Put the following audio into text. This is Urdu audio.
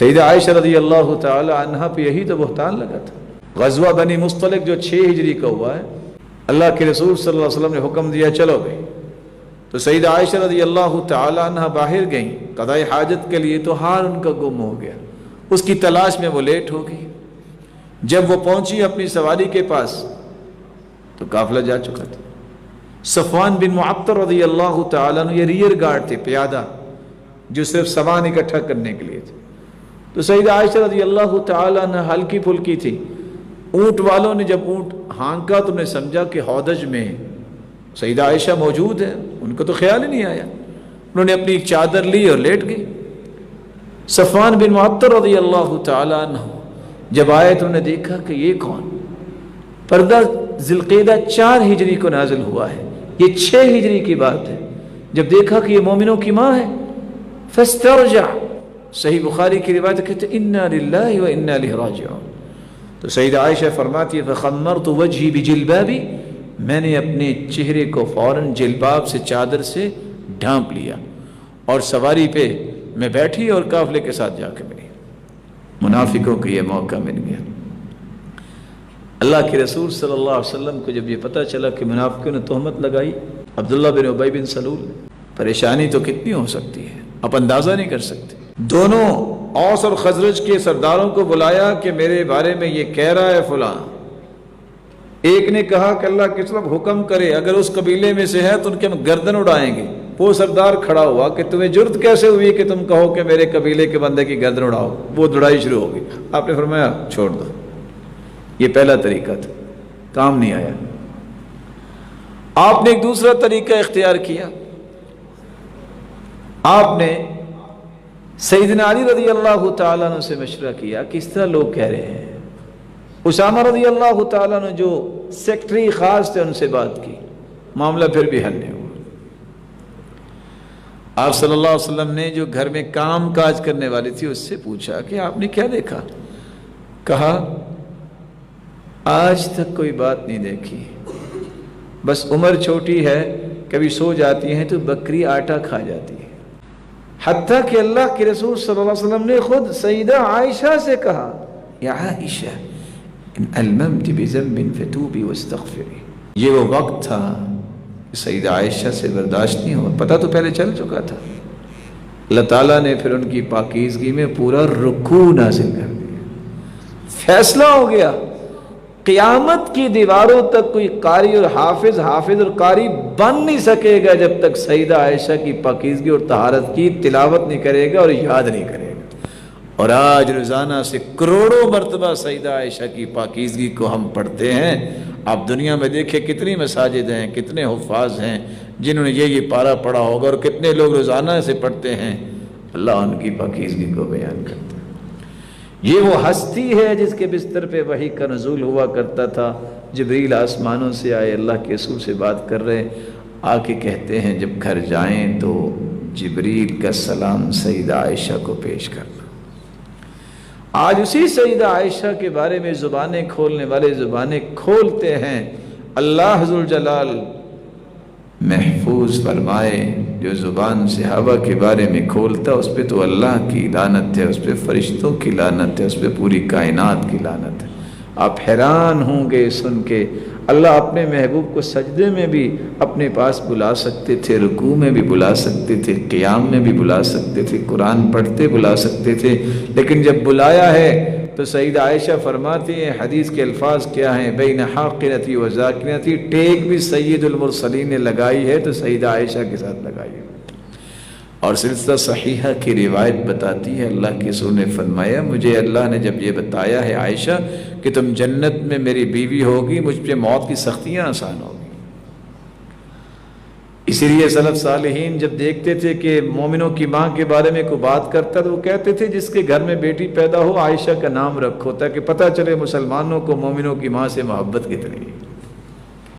سیدہ عائشہ رضی اللہ تعالی عنہا پہ یہی تو بہتان لگا تھا۔ غزوہ بنی مصطلق جو 6 ہجری کا ہوا ہے، اللہ کے رسول صلی اللہ علیہ وسلم نے حکم دیا چلو بھائی، تو سیدہ عائشہ رضی اللہ تعالی عنہا باہر گئیں قضاء حاجت کے لیے، تو ہار ان کا گم ہو گیا، اس کی تلاش میں وہ لیٹ ہو گئی۔ جب وہ پہنچی اپنی سواری کے پاس تو قافلہ جا چکا تھا۔ صفوان بن معطل رضی اللہ تعالیٰ عنہ یہ ریئر گارڈ تھے، پیادہ جو صرف سامان اکٹھا کرنے کے لیے تھے۔ تو سیدہ عائشہ رضی اللہ تعالیٰ عنہ ہلکی پھلکی تھی، اونٹ والوں نے جب اونٹ ہانکا تو انہیں سمجھا کہ ہودج میں سیدہ عائشہ موجود ہے، ان کو تو خیال ہی نہیں آیا، انہوں نے اپنی ایک چادر لی اور لیٹ گئی۔ صفوان بن معطل رضی اللہ تعالیٰ عنہ جب آئے تو انہوں نے دیکھا کہ یہ کون؟ پردہ ذی القعدہ 4 ہجری کو نازل ہوا ہے، یہ 6 ہجری کی بات ہے۔ جب دیکھا کہ یہ مومنوں کی ماں ہے، فاسترجع، صحیح بخاری کی روایت کہتے ہیں انا للہ و انا الیہ راجعون۔ تو سیدہ عائشہ فرماتی ہے فخمرت وجہی بجلبابی، میں نے اپنے چہرے کو فوراً جلباب سے، چادر سے ڈھانپ لیا، اور سواری پہ میں بیٹھی اور قافلے کے ساتھ جا کے ملی۔ منافقوں کو یہ موقع مل گیا۔ اللہ کے رسول صلی اللہ علیہ وسلم کو جب یہ پتہ چلا کہ منافقوں نے تہمت لگائی عبداللہ بن ابی بن سلول، پریشانی تو کتنی ہو سکتی ہے، آپ اندازہ نہیں کر سکتے۔ دونوں اوس اور خزرج کے سرداروں کو بلایا کہ میرے بارے میں یہ کہہ رہا ہے فلاں۔ ایک نے کہا کہ اللہ کے رسول حکم کرے اگر اس قبیلے میں سے ہے تو ان کے ہم گردن اڑائیں گے۔ وہ سردار کھڑا ہوا کہ تمہیں جرت کیسے ہوئی کہ تم کہو کہ میرے قبیلے کے بندے کی گردن اڑاؤ؟ وہ لڑائی شروع ہو گئی۔ آپ نے فرمایا چھوڑ دو، یہ پہلا طریقہ تھا، کام نہیں آیا۔ آپ نے ایک دوسرا طریقہ اختیار کیا، آپ نے سیدنا علی رضی اللہ تعالیٰ عنہ سے مشورہ کیا کہ اس طرح لوگ کہہ رہے ہیں۔ اسامہ رضی اللہ تعالیٰ عنہ جو سیکٹری خاص تھے ان سے بات کی، معاملہ پھر بھی حل نہیں ہوا۔ آپ صلی اللہ علیہ وسلم نے جو گھر میں کام کاج کرنے والی تھی اس سے پوچھا کہ آپ نے کیا دیکھا؟ کہا آج تک کوئی بات نہیں دیکھی، بس عمر چھوٹی ہے، کبھی سو جاتی ہیں تو بکری آٹا کھا جاتی ہے۔ حتیٰ کہ اللہ کے رسول صلی اللہ علیہ وسلم نے خود سیدہ عائشہ سے کہا یا عائشہ ان الممت بذنب فتوبی واستغفری۔ یہ وہ وقت تھا کہ سیدہ عائشہ سے برداشت نہیں ہوا، پتہ تو پہلے چل چکا تھا۔ اللہ تعالیٰ نے پھر ان کی پاکیزگی میں پورا رکوع نازل کر دیا، فیصلہ ہو گیا قیامت کی دیواروں تک کوئی قاری اور حافظ اور قاری بن نہیں سکے گا جب تک سیدہ عائشہ کی پاکیزگی اور طہارت کی تلاوت نہیں کرے گا اور یاد نہیں کرے گا۔ اور آج روزانہ سے کروڑوں مرتبہ سیدہ عائشہ کی پاکیزگی کو ہم پڑھتے ہیں۔ آپ دنیا میں دیکھیں کتنی مساجد ہیں، کتنے حفاظ ہیں جنہوں نے یہ پارہ پڑھا ہوگا، اور کتنے لوگ روزانہ سے پڑھتے ہیں۔ اللہ ان کی پاکیزگی کو بیان کرتا ہے۔ یہ وہ ہستی ہے جس کے بستر پہ وحی کا نزول ہوا کرتا تھا، جبریل آسمانوں سے آئے، اللہ کے رسول سے بات کر رہے، آ کے کہتے ہیں جب گھر جائیں تو جبریل کا سلام سیدہ عائشہ کو پیش کرنا۔ آج اسی سیدہ عائشہ کے بارے میں زبانیں کھولنے والے زبانیں کھولتے ہیں۔ اللہ ذوالجلال محفوظ فرمائے، جو زبان صحابہ کے بارے میں کھولتا اس پہ تو اللہ کی لعنت ہے، اس پہ فرشتوں کی لعنت ہے، اس پہ پوری کائنات کی لعنت ہے۔ آپ حیران ہوں گے سن کے، اللہ اپنے محبوب کو سجدے میں بھی اپنے پاس بلا سکتے تھے، رکوع میں بھی بلا سکتے تھے، قیام میں بھی بلا سکتے تھے، قرآن پڑھتے بلا سکتے تھے، لیکن جب بلایا ہے تو سیدہ عائشہ فرماتی ہیں، حدیث کے الفاظ کیا ہیں، بین حاقنتی و ذاکرتی، ٹیک بھی سید المرسلین نے لگائی ہے تو سیدہ عائشہ کے ساتھ لگائی ہے۔ اور سلسلہ صحیحہ کی روایت بتاتی ہے اللہ کے رسول نے فرمایا مجھے اللہ نے جب یہ بتایا ہے عائشہ کہ تم جنت میں میری بیوی ہوگی، مجھ پہ موت کی سختیاں آسان ہوگی۔ اسی لیے سلف صالحین جب دیکھتے تھے کہ مومنوں کی ماں کے بارے میں کوئی بات کرتا تو وہ کہتے تھے جس کے گھر میں بیٹی پیدا ہو عائشہ کا نام رکھو، تاکہ پتہ چلے مسلمانوں کو مومنوں کی ماں سے محبت کتنی ہے۔